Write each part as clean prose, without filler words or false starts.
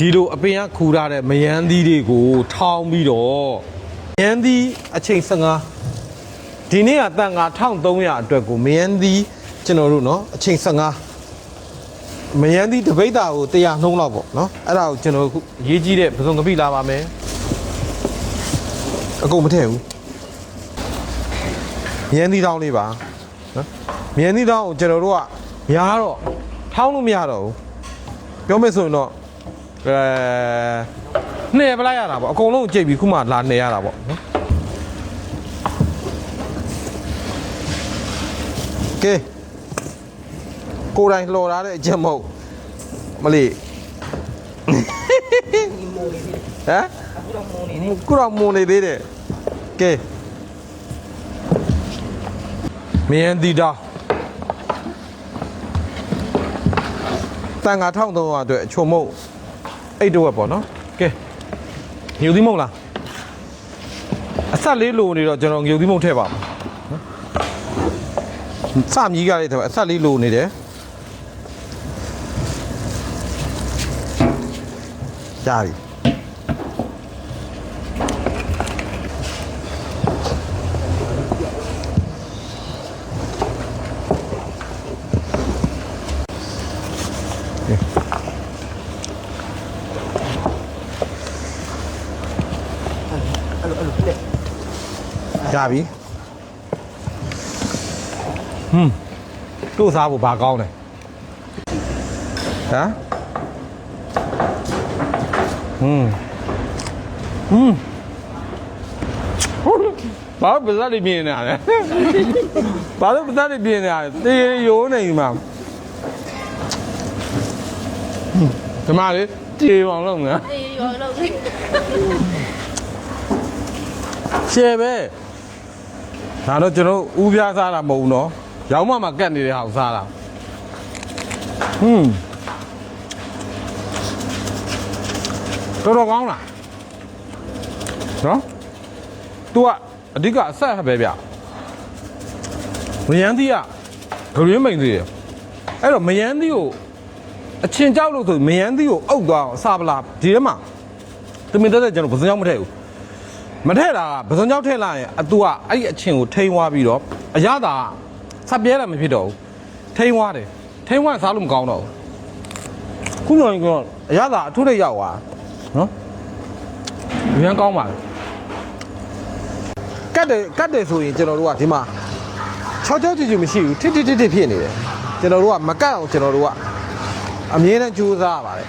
ဒီလိုအပင်ကခူရတဲ့မယန်းသီးတွေကိုထောင်းပြီးတော့မယန်းသီးအချိန်15ဒီနေ့ကတန်ငါ1300အတွက်ကိုမယန်းသီးကျွန်တော်တို့เนาะအချိန်15မယန်းသီးတပိတ်တာကို100နှုံးလောက်ပေါ့เนาะအဲ့ဒါကိုကျွန်တော်ရေးကြည့်တဲ့ပစုံကပိလာပါမယ်အကုန်မထည့်ဘူးမယန်းသီးတောင်းလေးပါနော်မယန်းသီးတောင်းကိုကျွန်တော်တို့ကများတော့ထောင်းလို့မရတော့ဘူးပြောမယ်ဆိုရင်တော့နှဲပလိုက်ရတာပေါ့အကုန်လုံးကြိတ်ပြီးခုမှလာနှဲရတာပေါ့နော်ကဲကိုယ်တိုင်လှော်ထားတဲ့အချက်မဟုတ်မလေးဟမ်ခုတော့မုံနေသေးတယ်ကဲမယန်းသီးတောင်းတန်ငါ1300အတွက်အချုံမုတ်အဲ့တော့ပေါ့နော်ကဲငြုပ်သီးမုတ်လားအဆက်လေးလိုနေတော့ကျွန်တော်ငြုပ်သီးမုတ်ထည့်ပါမယ်စမြည်ကလေးထည့်ပါအဆက်လေးလိုနေတယ်ကြားပြီရပြီတို့စားဖို့ဘာကောင်းလဲဟမ်ဘာပဇာလေးပြင်းနေရလဲဘာလို့ပဇာလေးပြင်းနေရလဲတေးရိုးနေမှာဒီမှာလေတေးအောင်လုပ်နေတာတေးရောလုပ်နေရှယ်ပဲဒါတော့ကျွန်တော်ဥပြားစားတာမဟုတ်ဘူးနော်ရောင်းမှကတ်နေတဲ့ဟာကိုစားတာတော်တော်ကောင်းလားနော် तू ကအဓိကအဆက်ပဲဗျမယန်းသီးကဂရင်းမိန်သေးတယ်အဲ့တော့မယန်းသီးကိုအချင်းကြောက်လို့ဆိုမယန်းသီးကိုအုပ်သွားအောင်အစာပလာဒီထဲမှာတမင်တက်ကျွန်တော်ပစံကြောက်မထည့်ဘူးမထည့်တာကပစုံကြောက်ထည့်လိုက်ရင်အတူကအဲ့ဒီအချင်းကိုထိန်းသွားပြီးတော့အရသာဆက်ပြဲတာမဖြစ်တော့ဘူးထိန်းသွားတယ်ထိန်းသွားစားလို့မကောင်းတော့ဘူးခုညရင်ကအရသာအထုထိတ်ရောက်သွားနော်ရမ်းကောင်းပါလေကတ်တယ်ဆိုရင်ကျွန်တော်တို့ကဒီမှာ6ချီမရှိဘူးတစ်ဖြစ်နေတယ်ကျွန်တော်တို့ကမကတ်အောင်ကျွန်တော်တို့ကအမြဲတမ်းကြိုးစားရပါတယ်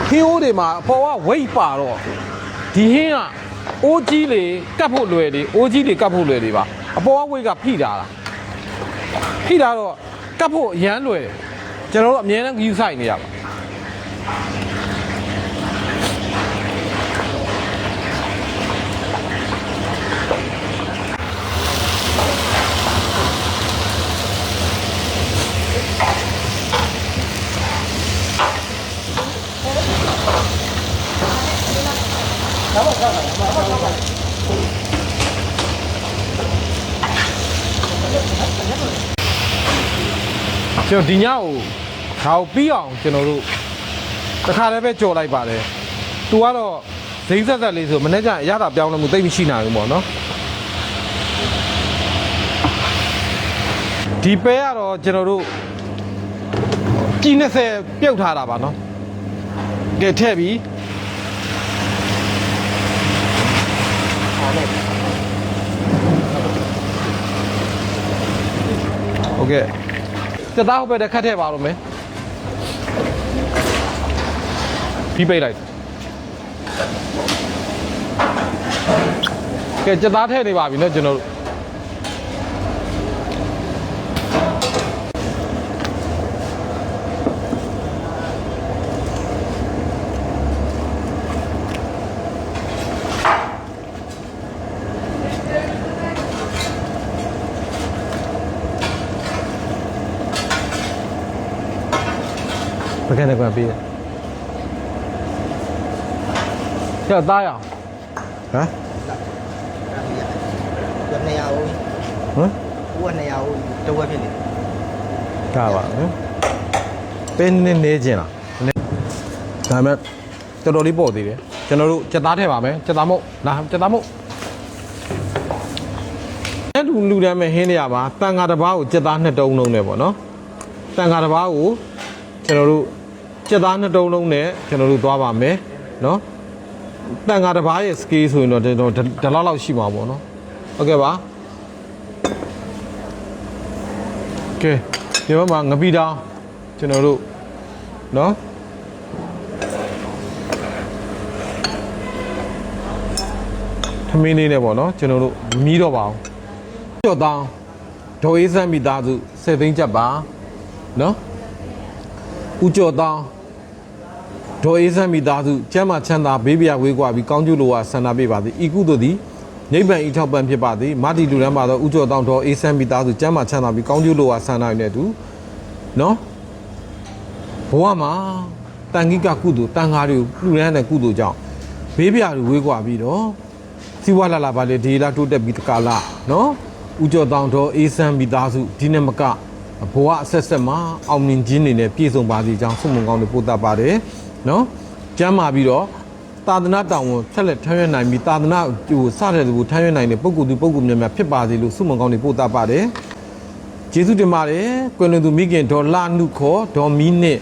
ဟင်းအိုးတွေမှာအပေါ်ကဝိတ်ပါတော့ဒီဟင်းကအိုးကြီးလေကတ်ဖို့လွယ်လေအိုးကြီးတွေကတ်ဖို့လွယ်လေပါအပေါ်ကဝိတ်ကဖိတာလားဖိတာတော့ကတ်ဖို့အရမ်းလွယ်တယ်ကျွန်တော်တို့အမြဲတမ်းယူဆိုင်နေရပါကျွန်တော်ဒီညကိုဒါကိုပြီးအောင်ကျွန်တော်တို့တစ်ခါတည်းပဲကြော်လိုက်ပါတယ်သူကတော့ဇိမ့်ဆက်ဆက်လေးဆိုမနေ့ကျအရသာပြောင်းလဲမှုသိမရှိနိုင်ဘူးပေါ့နော်ဒီပဲကတော့ကျွန်တော်တို့ကြီး20ပြုတ်ထားတာပါနော်ကဲထည့်ပြီးโอเคจะသားဟုတ်ပဲခတ်ထည့်ပါတော့မယ်ပြီးပိတ်လိုက်ကဲจะသားထည့်နေပါပြီเนาะကျွန်တော်တို့ဘယ်ကနေပြန်ပြီးရသားရအောင်ဟမ်200ဦးဟမ်ဦး200ဦးတဝက်ဖြစ်နေဒါပါနော်ပေးနေနေချင်းလား ဒါပေမဲ့တော်တော်လေးပေါ့သေးတယ်ကျွန်တော်တို့စက်သားထည့်ပါမယ်စက်သားမဟုတ်လာစက်သားမဟုတ်အဲ့လူတန်းမဲ့ဟင်းနေရပါတန်ခါတစ်ပါးကိုစက်သား2တုံးလုံးနဲ့ပေါ့နော်တန်ခါတစ်ပါးကိုကျွန်တော်တို့စက်သား2တုံးလုံးနဲ့ကျွန်တော်တို့သွားပါမယ်နော်တန်ခါတစ်ပါးရဲ့ scale ဆိုရင်တော့ဒီလောက်ရှိမှာပေါ့နော်ဟုတ်ကဲ့ပါကဲဒီမှာငပိတောင်းကျွန်တော်တို့နော်သမင်းလေးနဲ့ပေါ့နော်ကျွန်တော်တို့မီးတော့ပါအောင်ကြော့တောင်းဒေါ်အေးစမ်းမိသားစု7သိန်းချက်ပါနော်ဦးကြော့တောင်းဒေါ်အေးစမ်းမိသားစုကျမ်းမာချမ်းသာဘေးပြဝေးကွာပြီးကောင်းကျိုးလိုဝါဆန္ဒပေးပါသည်ဤကုသိုလ်သည်နိဗ္ဗာန်ဤထောက်ပံ့ဖြစ်ပါသည်မာတီလူရန်ပါသောဦးကျော်တောင်းတော်အေးဆန်းမိသားစုကျမ်းမာချမ်းသာပြီးကောင်းကျိုးလိုဝါဆန္ဒနဲ့တူနော်ဘဝမှာတန်ခိကကုသိုလ်တန်ခါတွေကိုလူရန်တဲ့ကုသိုလ်ကြောင့်ဘေးပြတွေဝေးကွာပြီးတော့စီဝါလာလာပါလေဒီလာတိုးတက်ပြီးတကားလာနော်ဦးကျော်တောင်းတော်အေးဆန်းမိသားစုဒီနေ့မကဘဝအဆက်ဆက်မှာအောင်မြင်ခြင်းတွေနဲ့ပြည့်စုံပါစေကြောင်းဆုမွန်ကောင်းတွေပို့တတ်ပါတယ်နော်ကျမ်းမာပြီးတော့သာသနာတောင်ဝန်ဆက်လက်ထမ်းရွက်နိုင်ပြီးသာသနာဟိုစတဲ့သူကိုထမ်းရွက်နိုင်တဲ့ပုဂ္ဂိုလ်သူပုဂ္ဂိုလ်များများဖြစ်ပါစေလို့ဆုမွန်ကောင်းတွေပို့တတ်ပါတယ်ကျေးဇူးတင်ပါတယ်ကွယ်လွန်သူမိခင်ဒေါ်လာနုခေါ်ဒေါ်မီနဲ့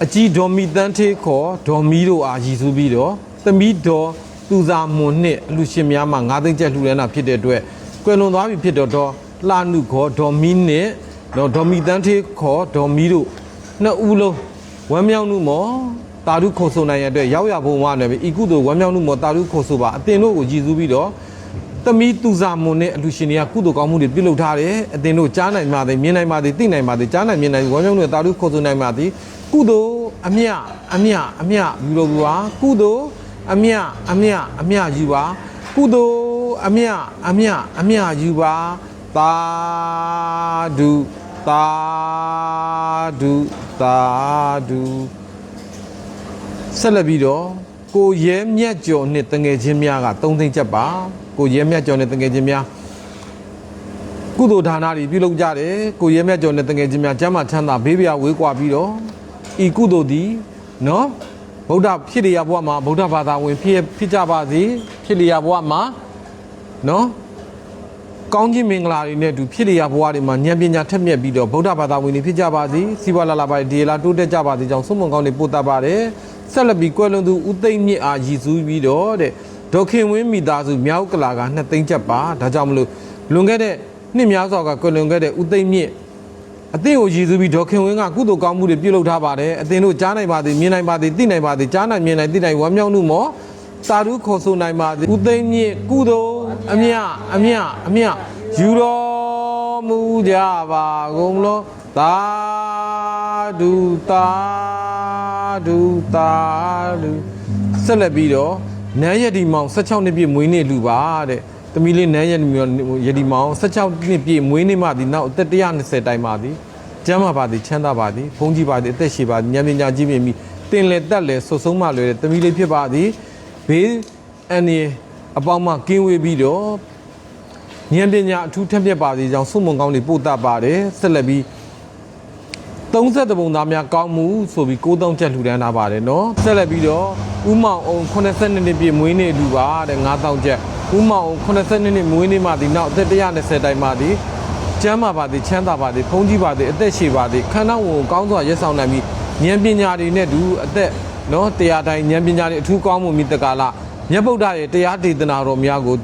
အကြီးဒေါ်မီတန်းသေးခေါ်ဒေါ်မီတို့အားရည်စူးပြီးတော့သမီးဒေါ်သူစာမွန်နဲ့အလူရှင်များမှာ9သိန်းကျပ်လှူဒန်းတာဖြစ်တဲ့အတွက်ကွယ်လွန်သွားပြီဖြစ်တော့ဒေါ်လာနုခေါ်ဒေါ်မီနဲ့တော့ဒေါ်မီတန်းသေးခေါ်ဒေါ်မီတို့နှစ်ဦးလုံးဝမ်းမြောက်မှုမော်တာရုခေါ်ဆိုနိုင်ရတဲ့ရောက်ရဘုံဝါနဲ့ပဲဤကုသိုလ်ဝမ်းမြောက်မှုမော်တာရုခေါ်ဆိုပါအတင်တို့ကိုရည်စူးပြီးတော့သမီးသူစာမွန်နဲ့အလူရှင်တွေကကုသိုလ်ကောင်းမှုတွေပြုလုပ်ထားတယ်အတင်တို့ကြားနိုင်ပါသည်မြင်နိုင်ပါသည်သိနိုင်ပါသည်ကြားနိုင်မြင်နိုင်ဝမ်းမြောက်မှုတာရုခေါ်ဆိုနိုင်ပါသည်ကုသိုလ်အမြယူလို့ပါကုသိုလ်အမြယူပါကုသိုလ်အမြယူပါသာဓုသာဓုသာဓုဆက်လက်ပြီးတော့ကိုရဲမြတ်ကျော်နဲ့တငယ်ချင်းများက3သိန်းချက်ပါကိုရဲမြတ်ကျော်နဲ့တငယ်ချင်းများကုသိုလ်ဒါနတွေပြုလုပ်ကြတယ်ကိုရဲမြတ်ကျော်နဲ့တငယ်ချင်းများကျမ်းမာချမ်းသာဘေးပြဝေးကွာပြီးတော့ဤကုသိုလ်ဒီနော်ဗုဒ္ဓဖြစ်ရဘဝမှာဗုဒ္ဓဘာသာဝင်ဖြစ်ကြပါစေဖြစ်ရဘဝမှာနော်ကောင်းခြင်းမင်္ဂလာတွေနဲ့အတူဖြစ်ရဘဝတွေမှာဉာဏ်ပညာထက်မြက်ပြီးတော့ဗုဒ္ဓဘာသာဝင်တွေဖြစ်ကြပါစေစီးပွားလာပါဒီလာတိုးတက်ကြပါစေကြောင်းဆုမွန်ကောင်းတွေပို့တတ်ပါတယ်ဆက်လက်ပြီးကွယ်လွန်သူဦးသိမ့်မြင့်အားရည်စူးပြီးတော့တဲ့ဒေါက်ခင်ဝင်းမိသားစုမြောက်ကလာက2သိန်းချက်ပါဒါကြောင့်မလို့လွန်ခဲ့တဲ့နှစ်များစွာကကွယ်လွန်ခဲ့တဲ့ဦးသိမ့်မြင့်အသင်ကိုရည်စူးပြီးဒေါက်ခင်ဝင်းကကုသိုလ်ကောင်းမှုတွေပြုလုပ်ထားပါတယ်အသင်တို့ကြားနိုင်ပါသည်မြင်နိုင်ပါသည်သိနိုင်ပါသည်ကြားနိုင်မြင်နိုင်သိနိုင်ဝမ်းမြောက်မှုမောသာဓုခေါ်ဆိုနိုင်ပါသည်ဦးသိမ့်မြင့်ကုသိုလ်အမြယူတော်မူကြပါကုန်လောသာဓုသာဓုသာဓုဆက်လက်ပြီးတော့နန်းရည်ဒီမောင်16နှစ်ပြည့်မွေးနေ့လူပါတဲ့သမီးလေးနန်းရည်ဒီမောင်16နှစ်ပြည့်မွေးနေ့မှဒီနောက်အသက်120တိုင်ပါသည်ကျမ်းမာပါသည်ချမ်းသာပါသည်ဘုန်းကြီးပါသည်အသက်ရှည်ပါသည်ဉာဏ်ပညာကြီးမြင့်ပြီးတင်လေတက်လေဆွဆုံးမလွယ်တဲ့သမီးလေးဖြစ်ပါသည်ဘေးအန်ဒီအပေါင်းမှကင်းဝေးပြီးတော့ဉာဏ်ပညာအထူးထက်မြက်ပါသည်ကြောင့်ဆုမွန်ကောင်းတွေပို့တတ်ပါတယ်ဆက်လက်ပြီး30ပုံသားများကောင်းမှုဆိုပြီး9တောင်းချက်လှူဒန်းထားပါတယ်နော်ဆက်လက်ပြီးတော့ဦးမောင်အောင်82နှစ်ပြည့်မွေးနေ့လူပါတဲ့9တောင်းချက်ဦးမောင်အောင်82နှစ်မွေးနေ့မှဒီနောက်အသက်120တိုင်မှဒီကျမ်းမာပါသည်ချမ်းသာပါသည်ဘုန်းကြီးပါသည်အသက်ရှည်ပါသည်ခန္ဓာဝင်ကောင်းစွာရက်ဆောင်နိုင်ပြီးဉာဏ်ပညာတွေနဲ့တူအသက်နော်တရားတိုင်းဉာဏ်ပညာတွေအထူးကောင်းမှုမိတကာလမြတ်ဗုဒ္ဓရဲ့တရားဒေသနာတော်များကို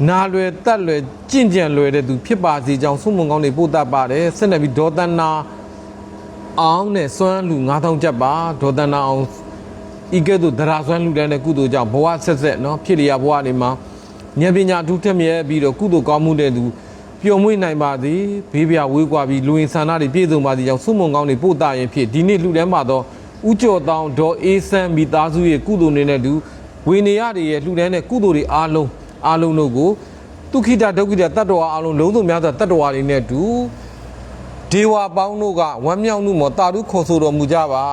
နာလွယ်တက်လွယ်ကြင့်ကြံလွယ်တဲ့သူဖြစ်ပါစေကြောင်းဆုမွန်ကောင်းတွေပို့တတ်ပါတယ်ဆက်လက်ပြီးဒေါ်တနာအောင်နဲ့စွမ်းလူ9000ကျပ်ပါဒေါ်တနာအောင်ဤကဲ့သို့ဒရာစွမ်းလူတန်းတဲ့ကုသိုလ်ကြောင့်ဘဝဆက်ဆက်နော်ဖြစ်လျာဘဝတွေမှာဉာဏ်ပညာအထူးထက်မြက်ပြီးတော့ကုသိုလ်ကောင်းမှုတဲ့သူပျော်မွေ့နိုင်ပါသည်ဘေးပြဝေးကွာပြီးလူဝင်ဆန္ဒတွေပြည့်စုံပါသည်ကြောင့်ဆုမွန်ကောင်းတွေပို့တရင်ဖြစ်ဒီနေ့လူတန်းမှာတော့ဥကျော်တောင်းဒေါ်အေးဆန်းမိသားစုရဲ့ကုသိုလ်တွေနဲ့တူဝေနေရတွေရဲ့လှူဒန်းတဲ့ကုသိုလ်တွေအားလုံးတို့ကိုဒုက္ခိတဒုက္ခိတတတ္တဝါအားလုံးလုံးစုံများစွာတတ္တဝါတွေနဲ့တူဒေဝပေါင်းတို့ကဝမ်းမြောက်မှုမောတာရုခေါ်ဆိုတော်မူကြပါ